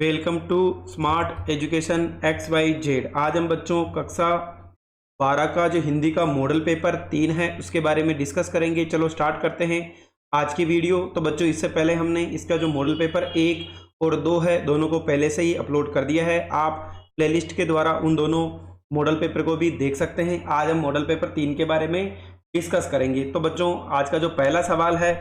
Welcome to smart education X Y Z. आज हम बच्चों कक्षा 12 का जो हिंदी का मॉडल पेपर 3 है उसके बारे में डिस्कस करेंगे। चलो स्टार्ट करते हैं आज की वीडियो। तो बच्चों इससे पहले हमने इसका जो मॉडल पेपर 1 और 2 है दोनों को पहले से ही अपलोड कर दिया है। आप प्लेलिस्ट के द्वारा उन दोनों मॉडल पेपर को भी देख सकते हैं। आज हम मॉडल पेपर 3 के बारे में डिस्कस करेंगे। तो बच्चों आज का जो पहला सवाल है,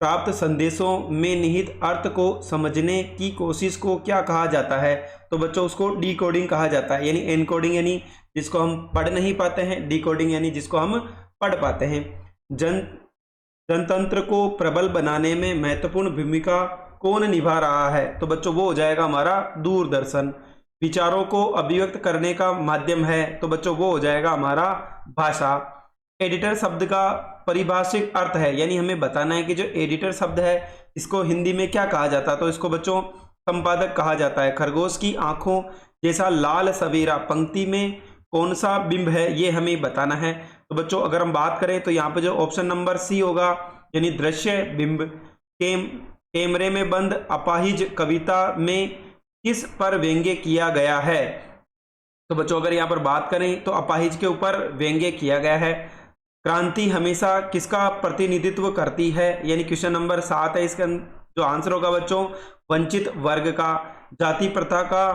प्राप्त संदेशों में निहित अर्थ को समझने की कोशिश को क्या कहा जाता है? तो बच्चों उसको डिकोडिंग कहा जाता है, यानी एनकोडिंग यानी जिसको हम पढ़ नहीं पाते हैं, डिकोडिंग यानी जिसको हम पढ़ पाते हैं। जनतंत्र को प्रबल बनाने में महत्वपूर्ण भूमिका कौन निभा रहा है? तो बच्चों वो हो जाएगा हमारा दूरदर्शन। विचारों को अभिव्यक्त करने का माध्यम है, तो बच्चों वो हो जाएगा हमारा भाषा। एडिटर शब्द का परिभाषिक अर्थ है, यानी हमें बताना है कि जो एडिटर शब्द है इसको हिंदी में क्या कहा जाता है। तो इसको बच्चों संपादक कहा जाता है। खरगोश की आंखों जैसा लाल सवेरा पंक्ति में कौन सा बिंब है, ये हमें बताना है। तो बच्चों अगर हम बात करें तो यहाँ पे जो ऑप्शन नंबर सी होगा यानी दृश्य बिंब। कैमरे में बंद अपाहिज कविता में किस पर व्यंग्य किया गया है? तो बच्चों अगर यहाँ पर बात करें तो अपाहिज के ऊपर व्यंग्य किया गया है। क्रांति हमेशा किसका प्रतिनिधित्व करती है, यानी क्वेश्चन नंबर 7 है। इसका जो आंसर होगा बच्चों वंचित वर्ग का। जाति प्रथा का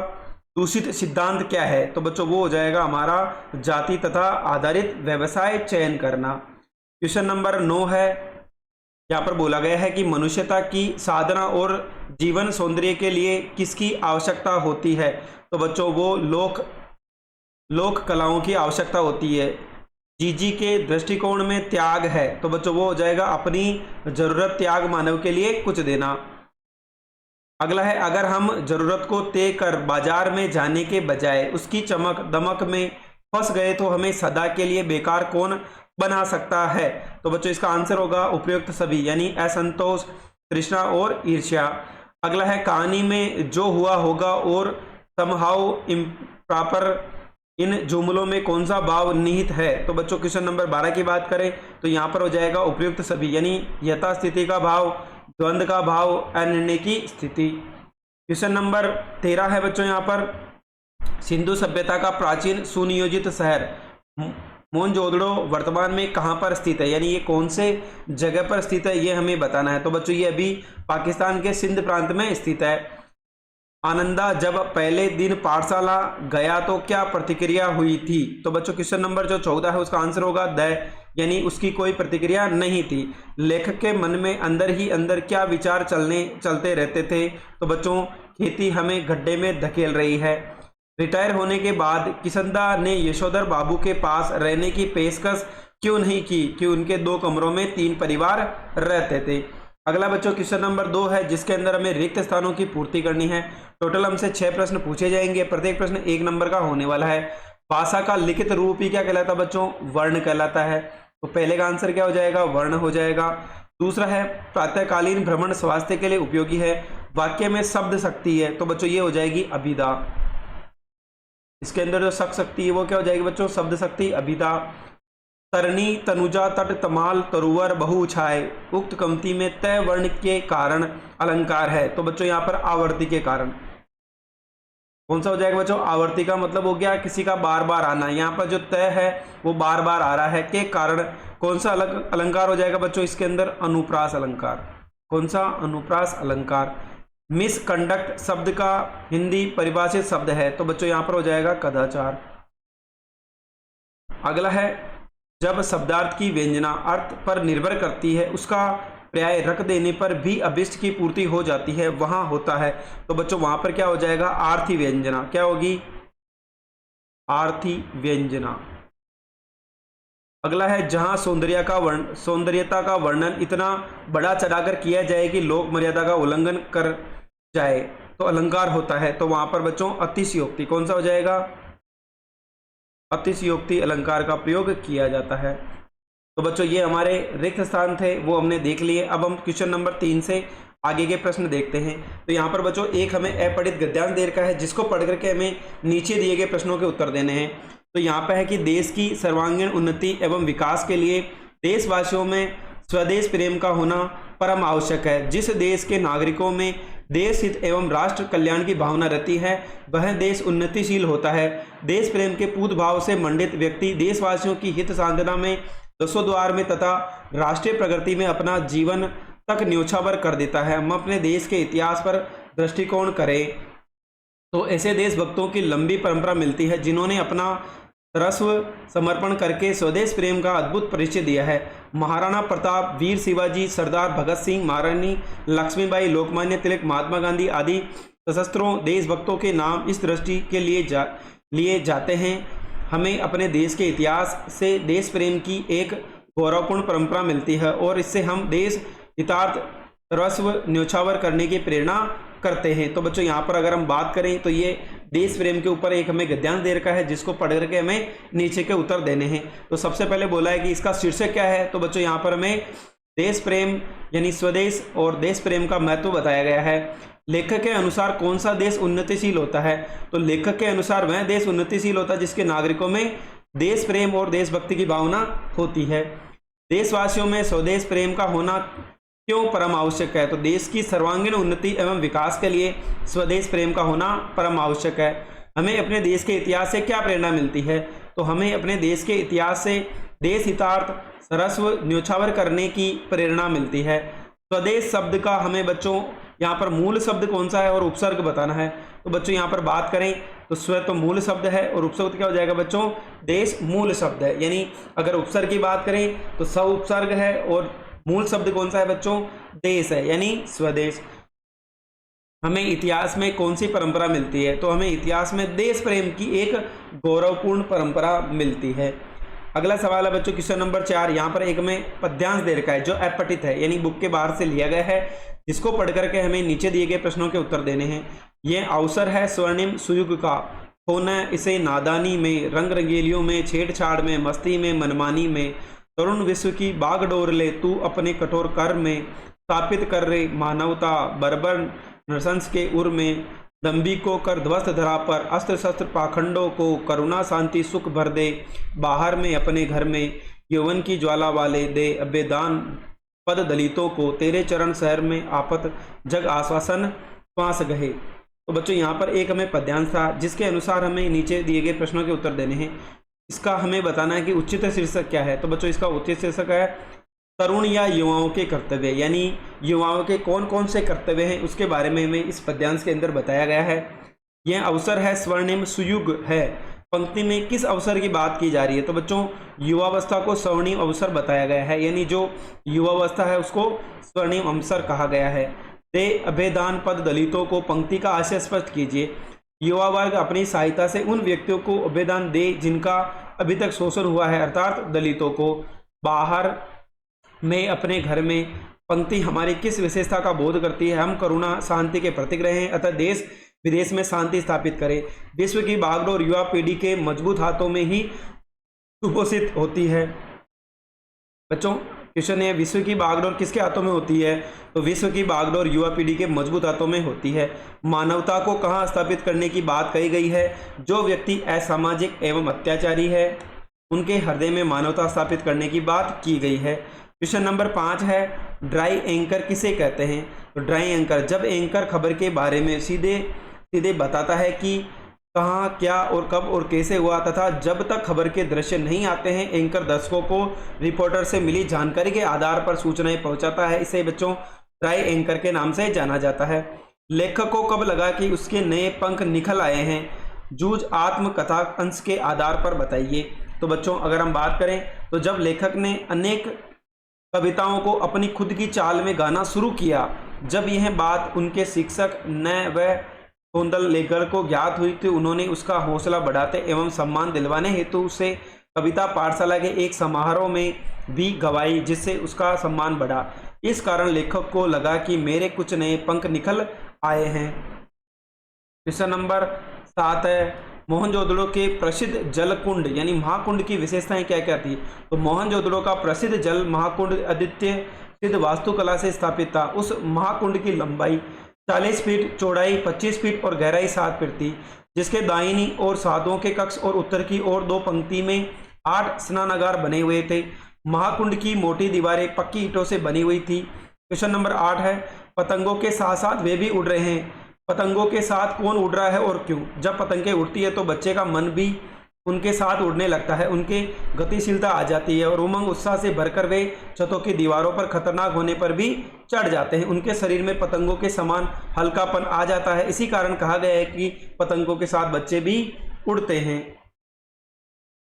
दूषित सिद्धांत क्या है? तो बच्चों वो हो जाएगा हमारा जाति तथा आधारित व्यवसाय चयन करना। क्वेश्चन नंबर 9 है। यहाँ पर बोला गया है कि मनुष्यता की साधना और जीवन सौंदर्य के लिए किसकी आवश्यकता होती है? तो बच्चों वो लोक कलाओं की आवश्यकता होती है। जीजी के दृष्टिकोण में त्याग है, तो बच्चों वो हो जाएगा अपनी जरूरत त्याग मानव के लिए कुछ देना। अगला है, अगर हम जरूरत को तय कर बाजार में जाने के बजाय उसकी चमक दमक में फंस गए तो हमें सदा के लिए बेकार कौन बना सकता है? तो बच्चों इसका आंसर होगा उपयुक्त सभी, यानी असंतोष, तृष्णा और ईर्ष्या। अगला है, कहानी में जो हुआ होगा और समहाउ इम्प्रॉपर इन जुमलों में कौन सा भाव निहित है? तो बच्चों क्वेश्चन नंबर 12 की बात करें तो यहाँ पर हो जाएगा उपयुक्त सभी, यानी यथास्थिति का भाव, द्वंद्व का भाव, अनिर्णय की स्थिति। क्वेश्चन नंबर 13 है बच्चों यहाँ पर, सिंधु सभ्यता का प्राचीन सुनियोजित शहर मोहनजोदड़ो वर्तमान में कहाँ पर स्थित है, यानी ये कौन से जगह पर स्थित है ये हमें बताना है। तो बच्चों ये अभी पाकिस्तान के सिंध प्रांत में स्थित है। आनंदा जब पहले दिन पाठशाला गया तो क्या प्रतिक्रिया हुई थी? तो बच्चों क्वेश्चन नंबर जो 14 है उसका आंसर होगा द, यानी उसकी कोई प्रतिक्रिया नहीं थी। लेखक के मन में अंदर ही अंदर क्या विचार चलते रहते थे? तो बच्चों खेती हमें गड्ढे में धकेल रही है। रिटायर होने के बाद किशनदा ने यशोधर बाबू के पास रहने की पेशकश क्यों नहीं की कि उनके 2 कमरों में 3 परिवार रहते थे। अगला बच्चों क्वेश्चन नंबर 2 है जिसके अंदर हमें रिक्त स्थानों की पूर्ति करनी है। टोटल हमसे 6 प्रश्न पूछे जाएंगे, प्रत्येक प्रश्न 1 नंबर का होने वाला है। भाषा का लिखित रूप ही क्या कहलाता है बच्चों? वर्ण कहलाता है। तो पहले का आंसर क्या हो जाएगा? वर्ण हो जाएगा। दूसरा है, प्रातःकालीन भ्रमण स्वास्थ्य के लिए उपयोगी है। वाक्य में शब्द शक्ति है, तो बच्चों ये हो जाएगी अभिधा। इसके अंदर जो शक्ति है वो क्या हो जाएगी बच्चों? शब्द शक्ति, अभिधा। तरनी तनुजा तट तमाल तरुवर बहु छाए, उक्त पंक्ति में तय वर्ण के कारण अलंकार है। तो बच्चों यहाँ पर आवर्ती के कारण कौन सा हो जाएगा बच्चों? आवर्ती का मतलब हो गया किसी का बार बार आना। यहाँ पर जो तय है वो बार बार आ रहा है के कारण कौन सा अलंकार हो जाएगा बच्चों? इसके अंदर अनुप्रास अलंकार। कौन सा? अनुप्रास अलंकार। मिसकंडक्ट शब्द का हिंदी परिभाषित शब्द है, तो बच्चों यहाँ पर हो जाएगा कदाचार। अगला है, जब शब्दार्थ की व्यंजना अर्थ पर निर्भर करती है उसका पर्याय रख देने पर भी अभिष्ट की पूर्ति हो जाती है, वहां होता है। तो बच्चों वहां पर क्या हो जाएगा? आर्थी व्यंजना। क्या होगी? आर्थी व्यंजना। अगला है, जहां सौंदर्यता का वर्णन इतना बड़ा चढ़ाकर किया जाए कि लोक मर्यादा का उल्लंघन कर जाए तो अलंकार होता है। तो वहां पर बच्चों अतिशयोक्ति। कौन सा हो जाएगा? अतिशयोक्ति अलंकार का प्रयोग किया जाता है। तो बच्चों ये हमारे रिक्त स्थान थे वो हमने देख लिए। अब हम क्वेश्चन नंबर 3 से आगे के प्रश्न देखते हैं। तो यहाँ पर बच्चों एक हमें अपठित गद्यांश दे रखा है जिसको पढ़ करके हमें नीचे दिए गए प्रश्नों के उत्तर देने हैं। तो यहाँ पर है कि देश की सर्वांगीण उन्नति एवं विकास के लिए देशवासियों में स्वदेश प्रेम का होना परम आवश्यक है। जिस देश के नागरिकों में देश हित एवं राष्ट्र कल्याण की भावना रहती है वह देश उन्नतिशील होता है। देश प्रेम के पूत भाव से मंडित व्यक्ति देशवासियों की हित साधना में, दसों में तथा राष्ट्रीय प्रगति में अपना जीवन तक न्योछावर कर देता है। हम अपने देश के इतिहास पर दृष्टिकोण करें तो ऐसे देशभक्तों की लंबी परंपरा मिलती है जिन्होंने अपना सर्वस्व समर्पण करके स्वदेश प्रेम का अद्भुत परिचय दिया है। महाराणा प्रताप, वीर शिवाजी, सरदार भगत सिंह, महारानी लक्ष्मीबाई, लोकमान्य तिलक, महात्मा गांधी आदि सशस्त्रों देशभक्तों के नाम इस दृष्टि के लिए जाते हैं। हमें अपने देश के इतिहास से देश प्रेम की एक गौरवपूर्ण परंपरा मिलती है और इससे हम देश हितार्थ सर्वस्व न्योछावर करने की प्रेरणा करते हैं। तो बच्चों यहाँ पर अगर हम बात करें तो ये देश प्रेम के ऊपर एक हमें गद्यांश दे रखा है जिसको पढ़ करके हमें नीचे के उत्तर देने हैं। तो सबसे पहले बोला है कि इसका शीर्षक क्या है, तो बच्चों यहाँ पर हमें देश प्रेम यानी स्वदेश और देश प्रेम का महत्व बताया गया है। लेखक के अनुसार कौन सा देश उन्नतिशील होता है, तो लेखक के अनुसार वह देश उन्नतिशील होता है जिसके नागरिकों में देश प्रेम और देशभक्ति की भावना होती है। देशवासियों में स्वदेश प्रेम का होना क्यों परम आवश्यक है, तो देश की सर्वांगीण उन्नति एवं विकास के लिए स्वदेश प्रेम का होना परम आवश्यक है। हमें अपने देश के इतिहास से क्या प्रेरणा मिलती है, तो हमें अपने देश के इतिहास से देश हितार्थ सर्वस्व न्योछावर करने की प्रेरणा मिलती है। स्वदेश शब्द का हमें बच्चों यहाँ पर मूल शब्द कौन सा है और उपसर्ग बताना है। तो बच्चों यहाँ पर बात करें तो स्व तो मूल शब्द है और उपसर्ग क्या हो जाएगा बच्चों, देश मूल शब्द है। यानी अगर उपसर्ग की बात करें तो सब उपसर्ग है और मूल शब्द कौन सा है बच्चों, देश है यानी स्वदेश। हमें इतिहास में कौन सी परंपरा मिलती है, तो हमें इतिहास में देश प्रेम की एक गौरवपूर्ण परंपरा मिलती है। अगला सवाल है बच्चों क्वेश्चन नंबर 4। यहाँ पर एक में पद्यांश दे रखा है जो अपठित है यानी बुक के बाहर से लिया गया है, जिसको पढ़ करके हमें नीचे दिए गए प्रश्नों के उत्तर देने हैं। यह अवसर है स्वर्णिम सुयुग का, खोना इसे नादानी में, रंग रंगेलियों में, छेड़छाड़ में, मस्ती में, मनमानी में। तरुण विश्व की बागडोर ले तू अपने कठोर कर्म में, स्थापित कर रे मानवता बर्बर नृशंस के उर में। दंभी को कर ध्वस्त धरा पर, अस्त्र शस्त्र पाखंडों को करुणा शांति सुख भर दे। बाहर में अपने घर में यौवन की ज्वाला वाले दे, अबेदान पद दलितों को, तेरे चरण शहर में आपत जग आश्वासन श्वास गहे। तो बच्चों यहाँ पर एक हमें पद्यांश था जिसके अनुसार हमें नीचे दिए गए प्रश्नों के उत्तर देने हैं। इसका हमें बताना है कि उचित शीर्षक क्या है, तो बच्चों इसका उचित शीर्षक है तरुण या युवाओं के कर्तव्य, यानी युवाओं के कौन कौन से कर्तव्य हैं उसके बारे में हमें इस पद्यांश के अंदर बताया गया है। यह अवसर है स्वर्णिम सुयुग है, पंक्ति में किस अवसर की बात की जा रही है, तो बच्चों युवावस्था को स्वर्णिम अवसर बताया गया है, यानी जो युवावस्था है उसको स्वर्णिम अवसर कहा गया है। दे अभेदान पद दलितों को, पंक्ति का आशय स्पष्ट कीजिए। युवा वर्ग अपनी सहायता से उन व्यक्तियों को अभेदान दे जिनका अभी तक शोषण हुआ है, अर्थात दलितों को। बाहर में अपने घर में, पंक्ति हमारी किस विशेषता का बोध करती है, हम करुणा शांति के प्रतीक रहे हैं अतः देश विदेश में शांति स्थापित करें। विश्व की बागडोर युवा पीढ़ी के मजबूत हाथों में ही सुपोषित होती है। बच्चों क्वेश्चन है विश्व की बागडोर किसके हाथों में होती है, तो विश्व की बागडोर युवा पीढ़ी के मजबूत हाथों में होती है। मानवता को कहाँ स्थापित करने की बात कही गई है, जो व्यक्ति असामाजिक एवं अत्याचारी है उनके हृदय में मानवता स्थापित करने की बात की गई है। क्वेश्चन नंबर 5 है ड्राई एंकर किसे कहते हैं, तो ड्राई एंकर जब एंकर खबर के बारे में सीधे सीधे बताता है कि कहाँ क्या और कब और कैसे हुआ, तथा जब तक खबर के दृश्य नहीं आते हैं एंकर दर्शकों को रिपोर्टर से मिली जानकारी के आधार पर सूचनाएं पहुंचाता है, इसे बच्चों ड्राई एंकर के नाम से जाना जाता है। लेखक को कब लगा कि उसके नए पंख निकल आए हैं, जूझ आत्मकथा अंश के आधार पर बताइए। तो बच्चों अगर हम बात करें तो जब लेखक ने अनेक कविताओं को अपनी खुद की चाल में गाना शुरू किया, जब यह बात उनके शिक्षक न व कोंदल लेकर को ज्ञात हुई तो उन्होंने उसका हौसला बढ़ाते एवं सम्मान दिलवाने हेतु उसे कविता पाठशाला के एक समारोह में भी गवाई, जिससे उसका सम्मान बढ़ा। इस कारण लेखक को लगा कि मेरे कुछ नए पंख निकल आए हैं। क्वेश्चन नंबर 7 है मोहनजोदड़ो के प्रसिद्ध जलकुंड यानी महाकुंड की विशेषताएं क्या क्या थी, तो मोहनजोदड़ो का प्रसिद्ध जल महाकुंड अद्वितीय सिद्ध वास्तुकला से स्थापित था। उस महाकुंड की लंबाई 40 फीट, चौड़ाई 25 फीट और गहराई 7 फीट थी, जिसके दाहिनी ओर साधुओं के कक्ष और उत्तर की ओर 2 पंक्ति में 8 स्नानागार बने हुए थे। महाकुंड की मोटी दीवारें पक्की ईंटों से बनी हुई थी। क्वेश्चन नंबर 8 है पतंगों के साथ साथ वे भी उड़ रहे हैं। पतंगों के साथ कौन उड़ रहा है और क्यों? जब पतंगें उड़ती है तो बच्चे का मन भी उनके साथ उड़ने लगता है, उनके गतिशीलता आ जाती है और उमंग उत्साह से भरकर वे छतों की दीवारों पर खतरनाक होने पर भी चढ़ जाते हैं। उनके शरीर में पतंगों के समान हल्कापन आ जाता है। इसी कारण कहा गया है कि पतंगों के साथ बच्चे भी उड़ते हैं।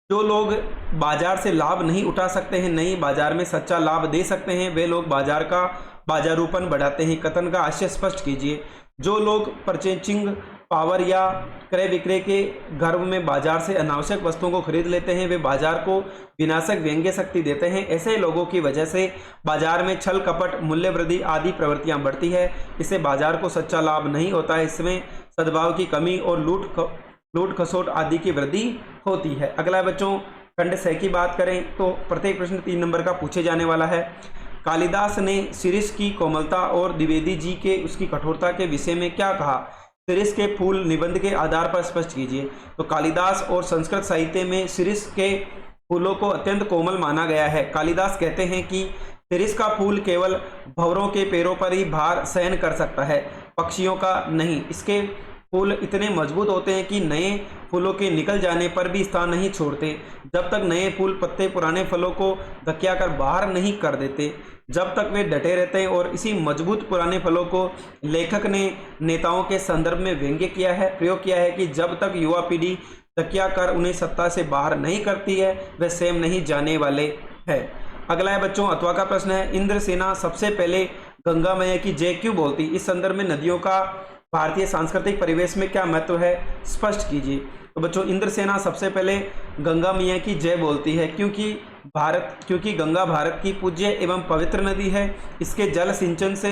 जो लोग बाजार से लाभ नहीं उठा सकते हैं, नहीं बाजार में सच्चा लाभ दे सकते हैं, वे लोग बाजार का बाजारूपन बढ़ाते हैं। कथन का आशय स्पष्ट कीजिए। जो लोग परचेजिंग पावर या क्रय विक्रय के गर्व में बाजार से अनावश्यक वस्तुओं को खरीद लेते हैं, वे बाजार को विनाशक व्यंग्य शक्ति देते हैं। ऐसे लोगों की वजह से बाजार में छल कपट, मूल्य वृद्धि आदि प्रवृत्तियां बढ़ती है। इससे बाजार को सच्चा लाभ नहीं होता है। इसमें सद्भाव की कमी और लूट खसोट आदि की वृद्धि होती है। अगला बच्चों खंड 6 की बात करें तो प्रत्येक प्रश्न 3 नंबर का पूछे जाने वाला है। कालिदास ने शिरीष की कोमलता और द्विवेदी जी के उसकी कठोरता के विषय में क्या कहा? शिरीष के फूल निबंध के आधार पर स्पष्ट कीजिए। तो कालिदास और संस्कृत साहित्य में शिरीष के फूलों को अत्यंत कोमल माना गया है। कालिदास कहते हैं कि शिरीष का फूल केवल भंवरों के पैरों पर ही भार सहन कर सकता है, पक्षियों का नहीं। इसके फूल इतने मजबूत होते हैं कि नए फूलों के निकल जाने पर भी स्थान नहीं छोड़ते, जब तक नए फूल पत्ते पुराने फलों को धकियाकर बाहर नहीं कर देते, जब तक वे डटे रहते हैं। और इसी मजबूत पुराने फलों को लेखक ने नेताओं के संदर्भ में व्यंग्य किया है, प्रयोग किया है कि जब तक युवा पीढ़ी धकिया कर उन्हें सत्ता से बाहर नहीं करती है, वे स्वयं नहीं जाने वाले हैं। अगला है बच्चों अथवा का प्रश्न है। इंद्रसेना सबसे पहले गंगा मैया की जय क्यों बोलती? इस संदर्भ में नदियों का भारतीय सांस्कृतिक परिवेश में क्या महत्व है, स्पष्ट कीजिए। तो बच्चों इंद्रसेना सबसे पहले गंगा मैया की जय बोलती है क्योंकि गंगा भारत की पूज्य एवं पवित्र नदी है। इसके जल सिंचन से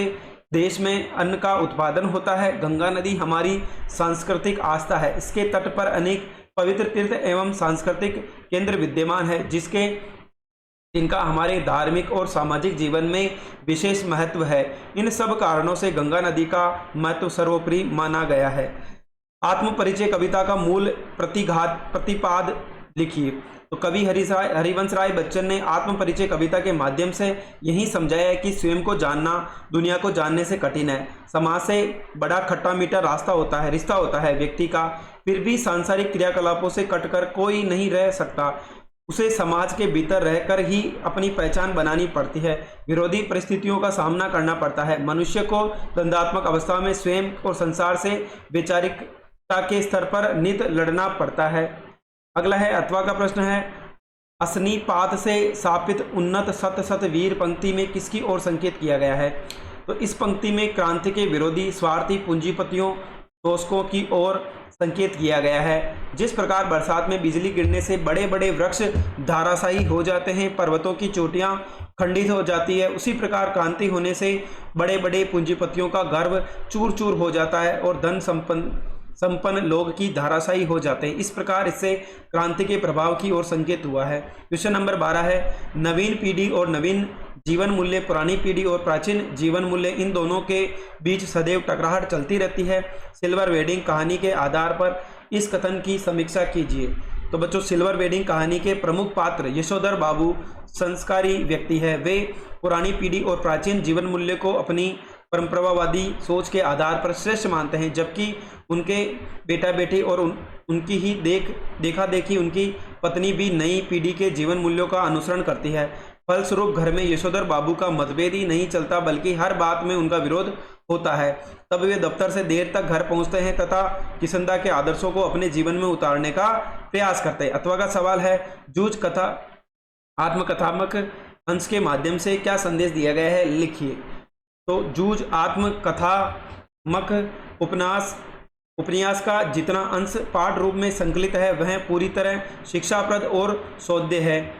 देश में अन्न का उत्पादन होता है। गंगा नदी हमारी सांस्कृतिक आस्था है। इसके तट पर अनेक पवित्र तीर्थ एवं सांस्कृतिक केंद्र विद्यमान है जिनका हमारे धार्मिक और सामाजिक जीवन में विशेष महत्व है। इन सब कारणों से गंगा नदी का महत्व सर्वोपरि माना गया है। आत्म परिचय कविता का मूल प्रतिपाद लिखिए। तो कवि हरिवंश राय बच्चन ने आत्म परिचय कविता के माध्यम से यही समझाया है कि स्वयं को जानना दुनिया को जानने से कठिन है। समाज से बड़ा खट्टा मीठा रिश्ता होता है व्यक्ति का, फिर भी सांसारिक क्रियाकलापों से कटकर कोई नहीं रह सकता। उसे समाज के भीतर रहकर ही अपनी पहचान बनानी पड़ती है, विरोधी परिस्थितियों का सामना करना पड़ता है। मनुष्य को द्वंद्वात्मक अवस्था में स्वयं और संसार से वैचारिकता के स्तर पर नित लड़ना पड़ता है। अगला है अथवा का प्रश्न है। असनीपात से स्थापित उन्नत सत सत वीर पंक्ति में किसकी ओर संकेत किया गया है? तो इस पंक्ति में क्रांति के विरोधी स्वार्थी पूंजीपतियों शोषकों की ओर संकेत किया गया है। जिस प्रकार बरसात में बिजली गिरने से बड़े बड़े वृक्ष धाराशायी हो जाते हैं, पर्वतों की चोटियां खंडित हो जाती है, उसी प्रकार क्रांति होने से बड़े बड़े पूंजीपतियों का गर्व चूर चूर हो जाता है और धन संपन्न लोग की धाराशायी हो जाते हैं। इस प्रकार इससे क्रांति के प्रभाव की ओर संकेत हुआ है। क्वेश्चन नंबर 12 है। नवीन पीढ़ी और नवीन जीवन मूल्य, पुरानी पीढ़ी और प्राचीन जीवन मूल्य, इन दोनों के बीच सदैव टकराहट चलती रहती है। सिल्वर वेडिंग कहानी के आधार पर इस कथन की समीक्षा कीजिए। तो बच्चों सिल्वर वेडिंग कहानी के प्रमुख पात्र यशोधर बाबू संस्कारी व्यक्ति है। वे पुरानी पीढ़ी और प्राचीन जीवन मूल्य को अपनी परंपरावादी सोच के आधार पर श्रेष्ठ मानते हैं, जबकि उनके बेटा बेटी और उनकी ही देखा देखी उनकी पत्नी भी नई पीढ़ी के जीवन मूल्यों का अनुसरण करती है। फलस्वरूप घर में यशोधर बाबू का मतभेद ही नहीं चलता, बल्कि हर बात में उनका विरोध होता है। तब वे दफ्तर से देर तक घर पहुंचते हैं तथा किशनदा के आदर्शों को अपने जीवन में उतारने का प्रयास करते हैं। अथवा का सवाल है। जूझ कथा आत्मकथात्मक अंश के माध्यम से क्या संदेश दिया गया है, लिखिए। तो जूझ आत्मकथात्मक उपन्यास का जितना अंश पाठ रूप में संकलित है वह पूरी तरह शिक्षाप्रद और सौद्य है।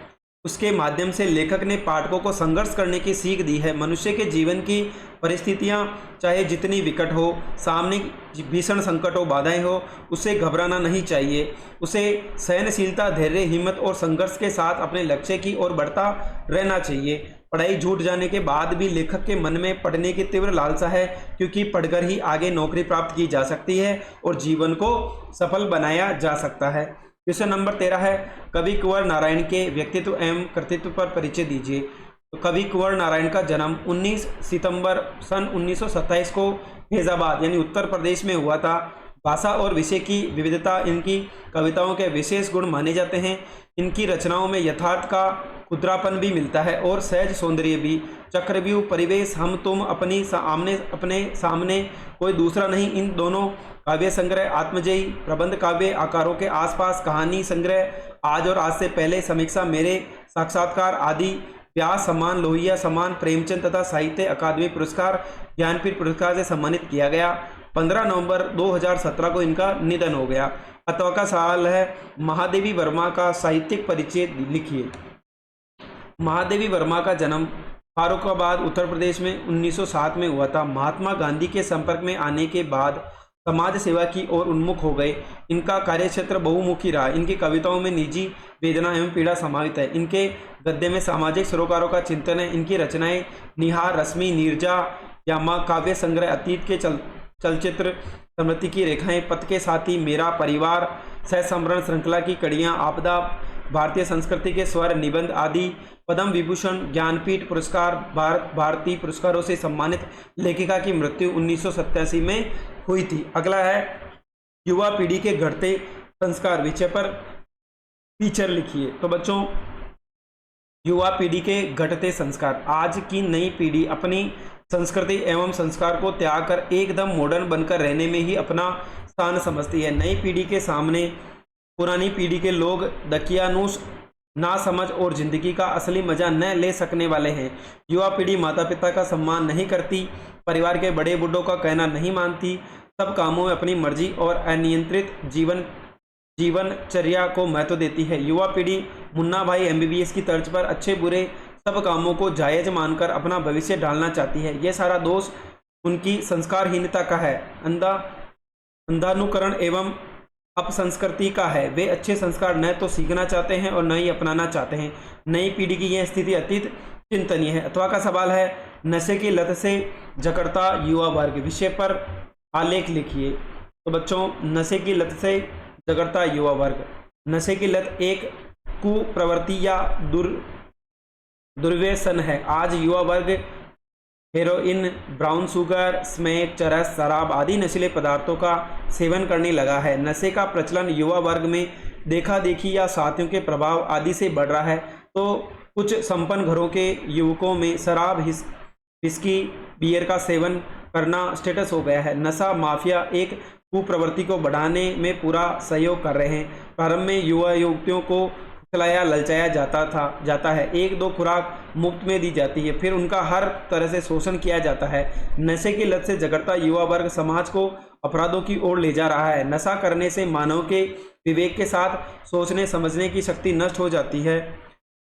उसके माध्यम से लेखक ने पाठकों को संघर्ष करने की सीख दी है। मनुष्य के जीवन की परिस्थितियां चाहे जितनी विकट हो, सामने भीषण संकट हो, बाधाएं हो, उसे घबराना नहीं चाहिए। उसे सहनशीलता, धैर्य, हिम्मत और संघर्ष के साथ अपने लक्ष्य की ओर बढ़ता रहना चाहिए। पढ़ाई छूट जाने के बाद भी लेखक के मन में पढ़ने की तीव्र लालसा है, क्योंकि पढ़कर ही आगे नौकरी प्राप्त की जा सकती है और जीवन को सफल बनाया जा सकता है। क्वेश्चन नंबर 13 है। कवि कुंवर नारायण के व्यक्तित्व एवं कृतित्व पर परिचय दीजिए। तो कवि कुंवर नारायण का जन्म 19 सितंबर सन 1927 को फैजाबाद यानी उत्तर प्रदेश में हुआ था। भाषा और विषय की विविधता इनकी कविताओं के विशेष गुण माने जाते हैं। इनकी रचनाओं में यथार्थ का खुदरापन भी मिलता है और सहज सौंदर्य भी। चक्रव्यूह, परिवेश, हम तुम, अपने सामने कोई दूसरा नहीं, इन दोनों काव्य संग्रह, आत्मजयी, प्रबंध काव्य, आकारों के आसपास, कहानी संग्रह, आज और आज से पहले, समीक्षा, मेरे साक्षात्कार आदि, व्यास सम्मान, लोहिया सम्मान, प्रेमचंद तथा साहित्य अकादमी पुरस्कार, ज्ञानपीठ पुरस्कार से सम्मानित किया गया। 15 नवंबर 2017 को इनका निधन हो गया। अथवा का सवाल है, महादेवी वर्मा का साहित्यिक परिचय लिखिए। महादेवी वर्मा का जन्म फारुखाबाद उत्तर प्रदेश में 1907 में हुआ था। महात्मा गांधी के संपर्क में आने के बाद समाज सेवा की ओर उन्मुख हो गए। इनका कार्यक्षेत्र बहुमुखी रहा। इनकी कविताओं में निजी वेदना एवं पीड़ा समावित है। इनके गद्य में सामाजिक सरोकारों का चिंतन है। इनकी रचनाएं निहार, रश्मि, नीरजा, यामा, काव्य संग्रह, अतीत के चलचित्र, स्मृति की रेखाएं, पथ के साथी, मेरा परिवार, सहसंबरण श्रृंखला की कड़ियां, आपदा, भारतीय संस्कृति के स्वर, निबंध आदि, पद्म विभूषण, ज्ञानपीठ पुरस्कार, भारत भारती पुरस्कारों से सम्मानित लेखिका की मृत्यु 1987 में हुई थी। अगला है, युवा पीढ़ी के घटते संस्कार विषय पर फीचर लिखिए। तो बच्चों, युवा पीढ़ी के घटते संस्कार। आज की नई पीढ़ी अपनी संस्कृति एवं संस्कार को त्याग कर एकदम मॉडर्न बनकर रहने में ही अपना स्थान समझती है। नई पीढ़ी के सामने पुरानी पीढ़ी के लोग दकियानूस, नासमझ और जिंदगी का असली मजा न ले सकने वाले हैं। युवा पीढ़ी माता पिता का सम्मान नहीं करती, परिवार के बड़े बूढ़ों का कहना नहीं मानती, सब कामों में अपनी मर्जी और अनियंत्रित जीवनचर्या को महत्व देती है। युवा पीढ़ी मुन्ना भाई MBBS की तर्ज पर अच्छे बुरे सब कामों को जायज मानकर अपना भविष्य ढालना चाहती है। यह सारा दोष उनकी संस्कारहीनता का है, अंधानुकरण एवं अपसंस्कृति का है। वे अच्छे संस्कार न तो सीखना चाहते हैं और न ही अपनाना चाहते हैं। नई पीढ़ी की यह स्थिति अतीत चिंतनीय है। अथवा का सवाल है, नशे की लत से जकड़ता युवा वर्ग विषय पर आलेख लिखिए। तो बच्चों, नशे की लत से जकड़ता युवा वर्ग। नशे की लत एक कुप्रवृत्ति या दुर्व्यसन है। आज युवा वर्ग हेरोइन, ब्राउन शुगर, स्मैक, चरस, शराब आदि नशीले पदार्थों का सेवन करने लगा है। नशे का प्रचलन युवा वर्ग में देखा देखी या साथियों के प्रभाव आदि से बढ़ रहा है। तो कुछ संपन्न घरों के युवकों में शराब, विस्की, बियर का सेवन करना स्टेटस हो गया है। नशा माफिया एक कुप्रवृत्ति को बढ़ाने में पूरा सहयोग कर रहे हैं। प्रारंभ में युवा युवतियों को खिलाया ललचाया जाता है, एक दो खुराक मुफ्त में दी जाती है, फिर उनका हर तरह से शोषण किया जाता है। नशे की लत से जकड़ता युवा वर्ग समाज को अपराधों की ओर ले जा रहा है। नशा करने से मानव के विवेक के साथ सोचने समझने की शक्ति नष्ट हो जाती है।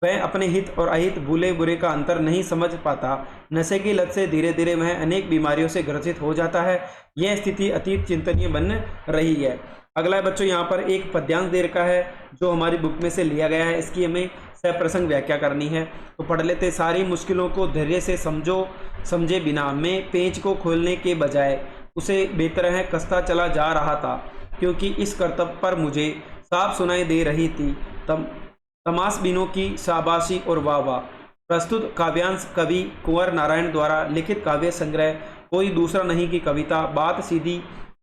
वह अपने हित और अहित, भूले बुरे का अंतर नहीं समझ पाता। नशे की लत से धीरे धीरे वह अनेक बीमारियों से ग्रसित हो जाता है। यह स्थिति अतीत चिंतनीय बन रही है। अगला बच्चों, यहाँ पर एक पद्यांश दे रखा है जो हमारी बुक में से लिया गया है। इसकी हमें सप्रसंग व्याख्या करनी है, तो पढ़ लेते। सारी मुश्किलों को धैर्य से समझे बिना मैं पेंच को खोलने के बजाय उसे बेतरह कसता चला जा रहा था, क्योंकि इस कर्तव्य पर मुझे साफ सुनाई दे रही थी तमाशबीनों की शाबाशी और वाह वाह। प्रस्तुत काव्यांश कवि कुंवर नारायण द्वारा लिखित काव्य संग्रह कोई दूसरा नहीं की कविता बात सीधी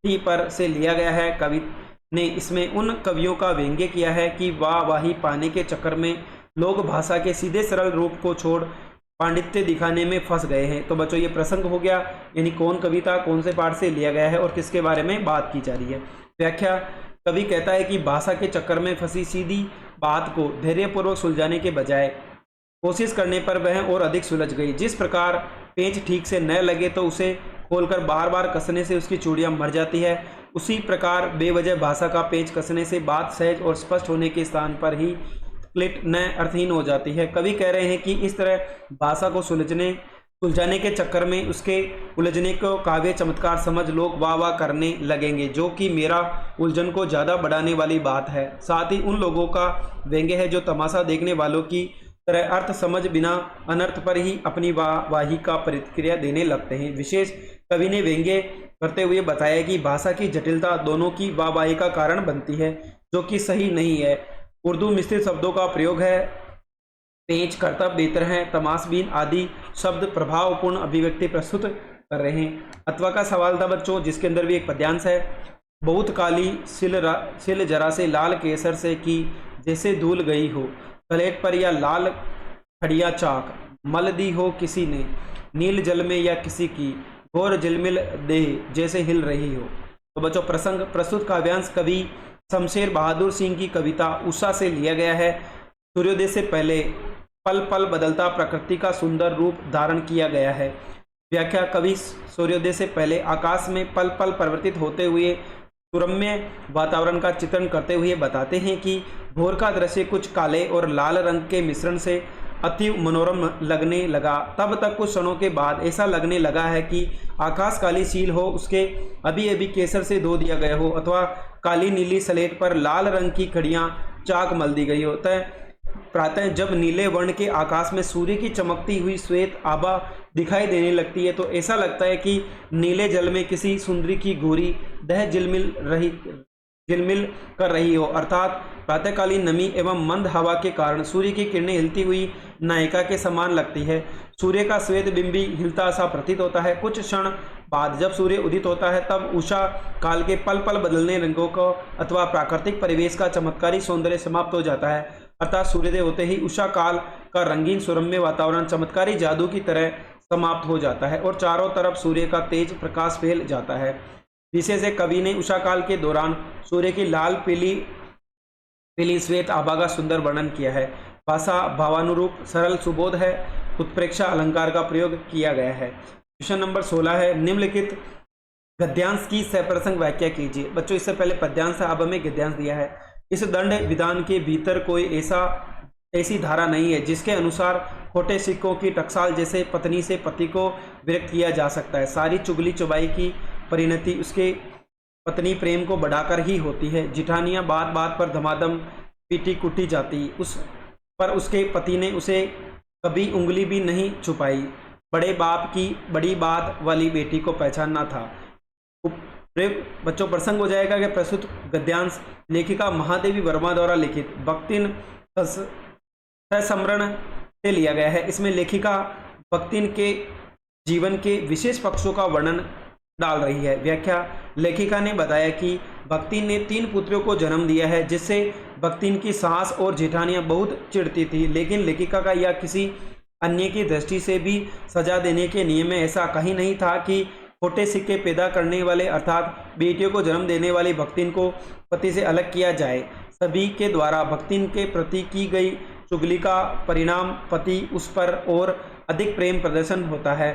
थी पर से लिया गया है। कवि ने इसमें उन कवियों का व्यंग्य किया है कि वाहवाही पाने के चक्कर में लोग भाषा के सीधे सरल रूप को छोड़ पांडित्य दिखाने में फंस गए हैं। तो बच्चों, ये प्रसंग हो गया, यानी कौन कविता कौन से पाठ से लिया गया है और किसके बारे में बात की जा रही है। व्याख्या, कवि कहता है कि भाषा के चक्कर में फंसी सीधी बात को धैर्यपूर्वक सुलझाने के बजाय कोशिश करने पर वह और अधिक सुलझ गई। जिस प्रकार पेंच ठीक से न लगे तो उसे खोलकर बार बार कसने से उसकी चूड़ियां मर जाती है, उसी प्रकार बेवजह भाषा का पेंच कसने से बात सहज और स्पष्ट होने के स्थान पर ही क्लिट न अर्थहीन हो जाती है। कवि कह रहे हैं कि इस तरह भाषा को सुलझाने के चक्कर में उसके उलझने को काव्य चमत्कार समझ लोग वाह वाह करने लगेंगे, जो कि मेरा उलझन को ज़्यादा बढ़ाने वाली बात है। साथ ही उन लोगों का व्यंग्य है जो तमाशा देखने वालों की तरह अर्थ समझ बिना अनर्थ पर ही अपनी वाहवाही का प्रतिक्रिया देने लगते हैं। विशेष कवि ने व्यंग्य करते हुए बताया कि भाषा की जटिलता दोनों की वाहवाही का कारण बनती है, जो कि सही नहीं है। उर्दू मिश्रित शब्दों का प्रयोग है, पेंच, कर्तव्य, बेहतर है, तमाशबीन आदि शब्द प्रभावपूर्ण अभिव्यक्ति प्रस्तुत कर रहे हैं। अथवा का सवाल था बच्चों, जिसके अंदर भी एक पद्यांश है। बहुत काली सिल जरा से लाल केसर से की, जैसे धूल गई हो सलेट पर या लाल खड़िया चाक, मल दी हो किसी ने नील जल में या किसी की घोर झिलमिल देह जैसे हिल रही हो। तो बच्चों प्रसंग प्रस्तुत काव्यांश कवि शमशेर बहादुर सिंह की कविता उषा से लिया गया है। सूर्योदय से पहले पल पल बदलता प्रकृति का सुंदर रूप धारण किया गया है। व्याख्या, कवि सूर्योदय से पहले आकाश में पल पल परिवर्तित होते हुए सुरम्य वातावरण का चित्रण करते हुए बताते हैं कि भोर का दृश्य कुछ काले और लाल रंग के मिश्रण से अति मनोरम लगने लगा। तब तक कुछ क्षणों के बाद ऐसा लगने लगा है कि आकाश काली सील हो, उसके अभी अभी केसर से धो दिया गया हो, अथवा काली नीली स्लेट पर लाल रंग की खड़ियां चाक मल दी गई हो। प्रातः जब नीले वर्ण के आकाश में सूर्य की चमकती हुई श्वेत आभा दिखाई देने लगती है तो ऐसा लगता है कि नीले जल में किसी सुंदरी की गोरी दह झिलमिल कर रही हो, अर्थात प्रातःकालीन नमी एवं मंद हवा के कारण सूर्य की किरणें हिलती हुई नायिका के समान लगती है। सूर्य का श्वेत बिंब भी हिलता सा प्रतीत होता है। कुछ क्षण बाद जब सूर्य उदित होता है तब उषा काल के पल पल बदलने रंगों को अथवा प्राकृतिक परिवेश का चमत्कारी सौंदर्य समाप्त हो जाता है, अर्थात सूर्योदय होते ही उषा काल का रंगीन सुरम्य वातावरण चमत्कारी जादू की तरह समाप्त हो जाता है और चारों तरफ सूर्य का तेज प्रकाश फैल जाता है। विशेष है, कवि ने उषा काल के दौरान सूर्य की लाल पीली श्वेत आभा का सुंदर वर्णन किया है। भाषा भावानुरूप सरल सुबोध है, उत्प्रेक्षा अलंकार का प्रयोग किया गया है। क्वेश्चन नंबर 16 है, निम्नलिखित गद्यांश की सप्रसंग व्याख्या कीजिए। बच्चों इससे पहले पद्यांश है, अब हमें गद्यांश दिया है। इस दंड विधान के भीतर कोई ऐसी धारा नहीं है जिसके अनुसार खोटे सिक्कों की टकसाल जैसे पत्नी से पति को विरक्त किया जा सकता है। सारी चुगली चुबाई की परिणति उसके पत्नी प्रेम को बढ़ाकर ही होती है। जिठानियां बात बात पर धमाधम पीटी कुटी जाती, उस पर उसके पति ने उसे कभी उंगली भी नहीं छुपाई। बड़े बाप की बड़ी बात वाली बेटी को पहचानना था। बच्चों प्रसंग हो जाएगा कि प्रस्तुत गद्यांश लेखिका महादेवी वर्मा द्वारा लिखित भक्तिन संस्मरण से लिया गया है। इसमें लेखिका भक्तिन के जीवन के विशेष पक्षों का वर्णन डाल रही है। व्याख्या, लेखिका ने बताया कि भक्तिन ने 3 पुत्रों को जन्म दिया है, जिससे भक्तिन की सास और जेठानियां बहुत चिढ़ती थी, लेकिन लेखिका का या किसी अन्य की दृष्टि से भी सजा देने के नियम में ऐसा कहीं नहीं था कि खोटे सिक्के पैदा करने वाले अर्थात बेटियों को जन्म देने वाली भक्तिन को पति से अलग किया जाए। सभी के द्वारा भक्तिन के प्रति की गई चुगली का परिणाम पति उस पर और अधिक प्रेम प्रदर्शन होता है।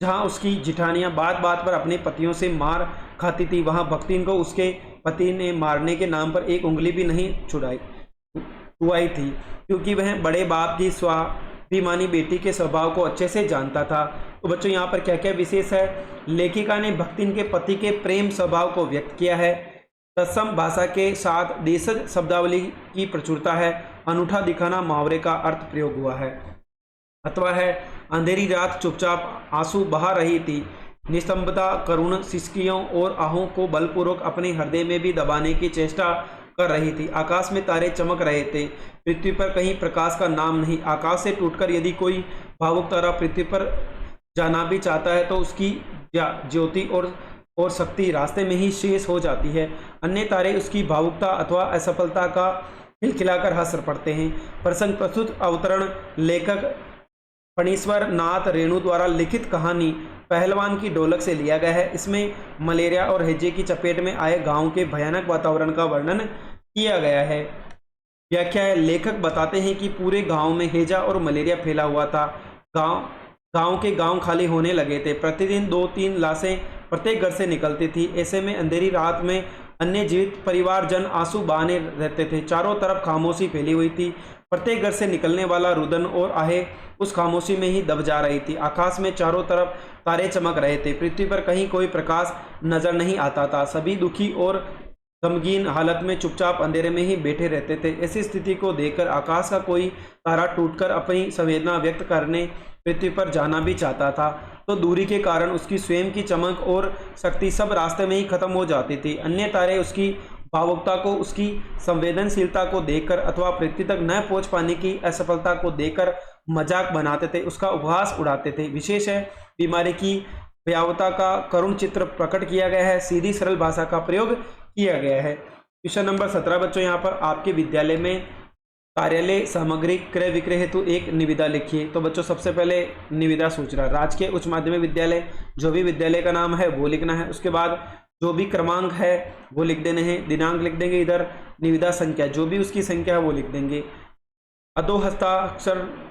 जहां उसकी जिठानियां बात बात पर अपने पतियों से मार खाती थी, वहां भक्तिन को उसके पति ने मारने के नाम पर एक उंगली भी नहीं छुआई थी, क्योंकि वह बड़े बाप की स्वाभिमानी बेटी के स्वभाव को अच्छे से जानता था। तो बच्चों यहाँ पर क्या क्या विशेष है, लेखिका ने भक्तिन के पति के प्रेम स्वभाव को व्यक्त किया है। तत्सम भाषा के साथ देशज शब्दावली की प्रचुरता है। अनूठा दिखाना मुहावरे का अर्थ प्रयोग हुआ है। अथवा है, अंधेरी रात चुपचाप आंसू बहा रही थी, निस्तंभता करुण सिसकियों और आहों को बलपूर्वक अपने हृदय में भी दबाने की चेष्टा कर रही थी। आकाश में तारे चमक रहे थे, पृथ्वी पर कहीं प्रकाश का नाम नहीं। आकाश से टूटकर यदि कोई भावुक तारा पृथ्वी पर जाना भी चाहता है तो उसकी ज्योति और शक्ति रास्ते में ही शेष हो जाती है। अन्य तारे उसकी भावुकता अथवा असफलता का खिलखिलाकर हंस पड़ते हैं। प्रसंग प्रस्तुत अवतरण लेखक फणीश्वर नाथ रेणु द्वारा लिखित कहानी पहलवान की ढोलक से लिया गया है। इसमें मलेरिया और हैजे की चपेट में आए गांव के भयानक वातावरण का वर्णन किया गया है। व्याख्या है, लेखक बताते हैं कि पूरे गांव में हैजा और मलेरिया फैला हुआ था। गांव के गांव खाली होने लगे थे। प्रतिदिन 2-3 लाशें प्रत्येक घर से निकलती थी। ऐसे में अंधेरी रात में अन्य जीवित परिवारजन आंसू बहाने रहते थे। चारों तरफ खामोशी फैली हुई थी। प्रत्येक घर से निकलने वाला रुदन और आहें उस खामोशी में ही दब जा रही थी। आकाश में चारों तरफ तारे चमक रहे थे। पृथ्वी पर कहीं कोई प्रकाश नजर नहीं आता था। सभी दुखी और गमगीन हालत में चुपचाप अंधेरे में ही बैठे रहते थे। ऐसी स्थिति को देखकर आकाश का कोई तारा टूटकर अपनी संवेदना व्यक्त करने पृथ्वी पर जाना भी चाहता था, तो दूरी के कारण उसकी स्वयं की चमक और शक्ति सब रास्ते में ही खत्म हो जाती थी। अन्य तारे उसकी भावुकता को, उसकी संवेदनशीलता को देखकर अथवा पृथ्वी तक न पहुंच पाने की असफलता को देखकर मजाक बनाते थे, उसका उपहास उड़ाते थे। विशेष है, बीमारी की भयावहता का करुण चित्र प्रकट किया गया है, सीधी सरल भाषा का प्रयोग किया गया है। क्वेश्चन नंबर 17 बच्चों, यहाँ पर आपके विद्यालय में कार्यालय सामग्री क्रय विक्रय हेतु एक निविदा लिखिए। तो बच्चों सबसे पहले निविदा सूचना, राजकीय उच्च माध्यमिक विद्यालय, जो भी विद्यालय का नाम है वो लिखना है। उसके बाद जो भी क्रमांक है वो लिख देने हैं, दिनांक लिख देंगे इधर, निविदा संख्या जो भी उसकी संख्या है वो लिख देंगे। अधो हस्ताक्षरकर्ता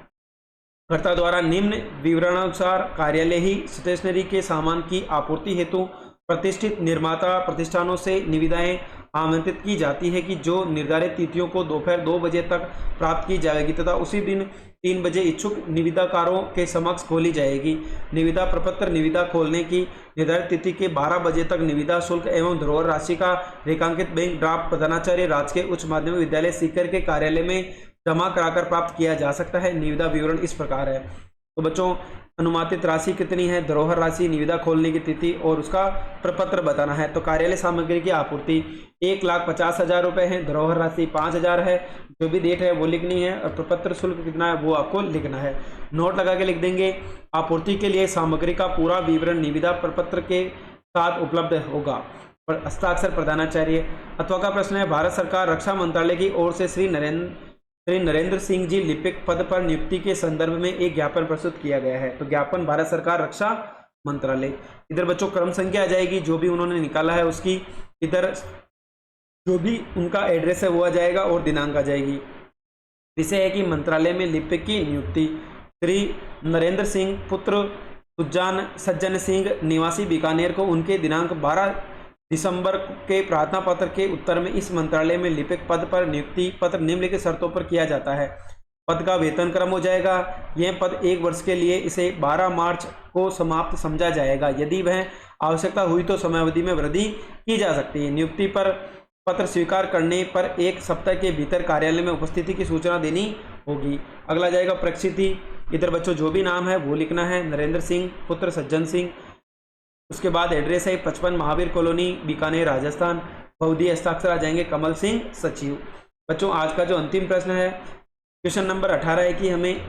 द्वारा निम्न विवरणानुसार कार्यालय ही स्टेशनरी के सामान की आपूर्ति हेतु प्रतिष्ठित निर्माता प्रतिष्ठानों से निविदाएं आमंत्रित की जाती है कि जो निर्धारित तिथियों को दोपहर 2 बजे तक प्राप्त की जाएगी तथा उसी दिन 3 बजे इच्छुक निविदाकारों के समक्ष खोली जाएगी। निविदा प्रपत्र निविदा खोलने की निर्धारित तिथि के 12 बजे तक निविदा शुल्क एवं धरोहर राशि का रेखांकित बैंक ड्राफ्ट प्रधानाचार्य राजकीय उच्च माध्यमिक विद्यालय सीकर के कार्यालय में जमा कराकर प्राप्त किया जा सकता है। निविदा विवरण इस प्रकार है। तो बच्चों अनुमानित राशि कितनी है, धरोहर राशि, निविदा खोलने की तिथि और उसका प्रपत्र बताना है। तो कार्यालय सामग्री की आपूर्ति 1,50,000 रुपये है, धरोहर राशि 5,000 है, जो भी डेट है वो लिखनी है और प्रपत्र शुल्क कितना है वो आपको लिखना है। नोट लगा के लिख देंगे। आपूर्ति के लिए सामग्री का पूरा विवरण निविदा प्रपत्र के साथ उपलब्ध होगा। हस्ताक्षर प्रधानाचार्य। अथवा का प्रश्न है, भारत सरकार रक्षा मंत्रालय की ओर से श्री नरेंद्र सिंह जी लिपिक पद पर नियुक्ति के संदर्भ में एक ज्ञापन प्रस्तुत किया गया है। तो ज्ञापन भारत सरकार रक्षा मंत्रालय। इधर बच्चों क्रम संख्या आ जाएगी जो भी उन्होंने निकाला है उसकी, इधर जो भी उनका एड्रेस है वो आ जाएगा और दिनांक आ जाएगी। विषय है कि मंत्रालय में लिपिक की नियुक्ति। श्री नरेंद्र सिंह पुत्र सज्जन सिंह निवासी बीकानेर को उनके दिनांक 12 दिसंबर के प्रार्थना पत्र के उत्तर में इस मंत्रालय में लिपिक पद पर नियुक्ति पत्र निम्नलिखित शर्तों पर किया जाता है। पद का वेतन क्रम हो जाएगा। यह पद 1 वर्ष के लिए, इसे 12 मार्च को समाप्त समझा जाएगा। यदि वह आवश्यकता हुई तो समयावधि में वृद्धि की जा सकती है। नियुक्ति पर पत्र स्वीकार करने पर 1 सप्ताह के भीतर कार्यालय में उपस्थिति की सूचना देनी होगी। अगला जाएगा प्रक्षिति। इधर बच्चों जो भी नाम है वो लिखना है, नरेंद्र सिंह पुत्र सज्जन सिंह। उसके बाद एड्रेस है 55 महावीर कॉलोनी बीकानेर राजस्थान। बहुदी हस्ताक्षर आ जाएंगे कमल सिंह सचिव। बच्चों आज का जो अंतिम प्रश्न है क्वेश्चन नंबर 18 है कि हमें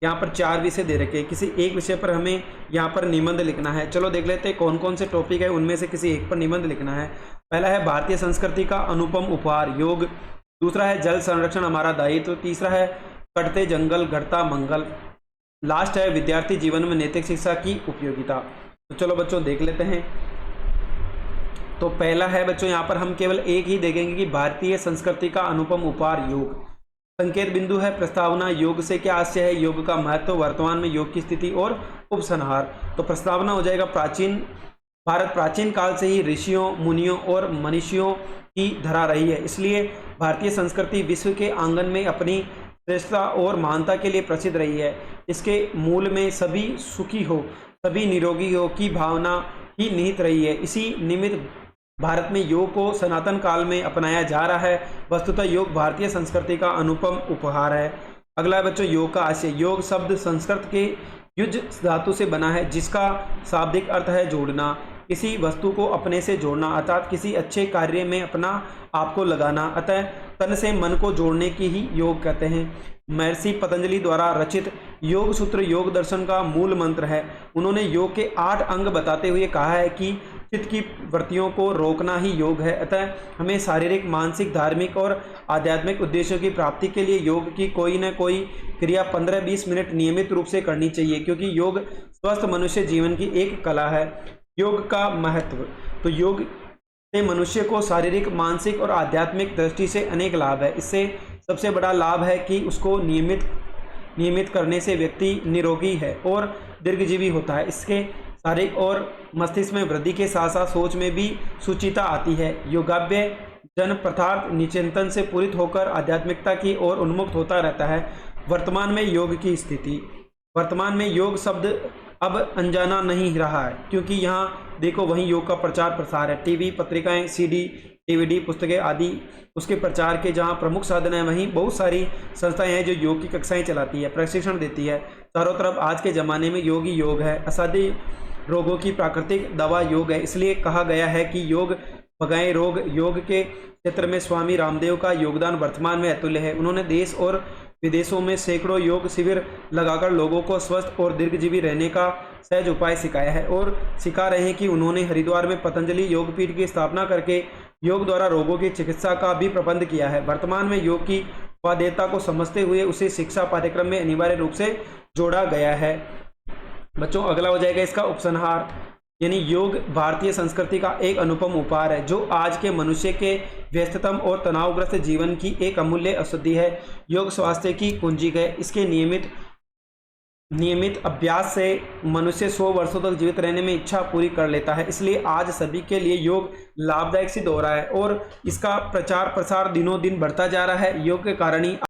यहाँ पर 4 विषय दे रखे हैं, किसी एक विषय पर हमें यहाँ पर निबंध लिखना है। चलो देख लेते हैं कौन कौन से टॉपिक है, उनमें से किसी एक पर निबंध लिखना है। पहला है भारतीय संस्कृति का अनुपम उपहार योग, दूसरा है जल संरक्षण हमारा दायित्व, तीसरा है कटते जंगल घटता मंगल, लास्ट है विद्यार्थी जीवन में नैतिक शिक्षा की उपयोगिता। तो चलो बच्चों देख लेते हैं। तो पहला है बच्चों यहाँ पर हम केवल एक ही देखेंगे कि भारतीय संस्कृति का अनुपम उपहार योग। संकेत बिंदु है प्रस्तावना, योग से क्या आशय है, योग का महत्व, वर्तमान में योग की स्थिति और उपसंहार। तो प्रस्तावना हो जाएगा भारत प्राचीन काल से ही ऋषियों मुनियों और मनीषियों की धरा रही है, इसलिए भारतीय संस्कृति विश्व के आंगन में अपनी श्रेष्ठता और महानता के लिए प्रसिद्ध रही है। इसके मूल में सभी सुखी हो सभी निरोगी हो की भावना ही निहित रही है। इसी निमित्त भारत में योग को सनातन काल में अपनाया जा रहा है। वस्तुतः योग भारतीय संस्कृति का अनुपम उपहार है। अगला है बच्चों योग का आशय। योग शब्द संस्कृत के युज धातु से बना है जिसका शाब्दिक अर्थ है जोड़ना, किसी वस्तु को अपने से जोड़ना अर्थात किसी अच्छे कार्य में अपना आपको लगाना। अतः तन से मन को जोड़ने की ही योग कहते हैं। महर्षि पतंजलि द्वारा रचित योग सूत्र योग दर्शन का मूल मंत्र है। उन्होंने योग के 8 अंग बताते हुए कहा है कि चित्त की वृत्तियों को रोकना ही योग है। अतः हमें शारीरिक मानसिक धार्मिक और आध्यात्मिक उद्देश्यों की प्राप्ति के लिए योग की कोई न कोई क्रिया 15-20 मिनट नियमित रूप से करनी चाहिए, क्योंकि योग स्वस्थ मनुष्य जीवन की एक कला है। योग का महत्व। तो योग से मनुष्य को शारीरिक मानसिक और आध्यात्मिक दृष्टि से अनेक लाभ है। इससे सबसे बड़ा लाभ है कि उसको नियमित करने से व्यक्ति निरोगी है और दीर्घजीवी होता है। इसके शारीरिक और मस्तिष्क में वृद्धि के साथ साथ सोच में भी सुचिता आती है। योगाभ्य जन पदार्थ निचिंतन से पूरित होकर आध्यात्मिकता की ओर उन्मुक्त होता रहता है। वर्तमान में योग की स्थिति। वर्तमान में योग शब्द अब अनजाना नहीं रहा है, क्योंकि यहाँ देखो वहीं योग का प्रचार प्रसार है। टीवी पत्रिकाएं सीडी डीवीडी पुस्तकें आदि उसके प्रचार के जहाँ प्रमुख साधन है, वहीं बहुत सारी संस्थाएं हैं जो योग की कक्षाएं चलाती है, प्रशिक्षण देती है। चारों तरफ आज के ज़माने में योग ही योग है। असाध्य रोगों की प्राकृतिक दवा योग है। इसलिए कहा गया है कि योग भगाएं रोग। योग के क्षेत्र में स्वामी रामदेव का योगदान वर्तमान में अतुल्य है। उन्होंने देश और विदेशों में सैकड़ों योग शिविर लगाकर लोगों को स्वस्थ और दीर्घजीवी रहने का सहज उपाय सिखाया है और सिखा रहे हैं कि उन्होंने हरिद्वार में पतंजलि योगपीठ की स्थापना करके योग द्वारा रोगों की चिकित्सा का भी प्रबंध किया है। वर्तमान में योग की वैधता को समझते हुए उसे शिक्षा पाठ्यक्रम में अनिवार्य रूप से जोड़ा गया है। बच्चों अगला हो जाएगा इसका उपसंहार, यानी योग भारतीय संस्कृति का एक अनुपम उपहार है जो आज के मनुष्य के व्यस्ततम और तनावग्रस्त जीवन की एक अमूल्य औषधि है। योग स्वास्थ्य की कुंजी है। इसके नियमित अभ्यास से मनुष्य 100 वर्षों तक जीवित रहने में इच्छा पूरी कर लेता है। इसलिए आज सभी के लिए योग लाभदायक सिद्ध हो रहा है और इसका प्रचार प्रसार दिनों दिन बढ़ता जा रहा है। योग के कारण ही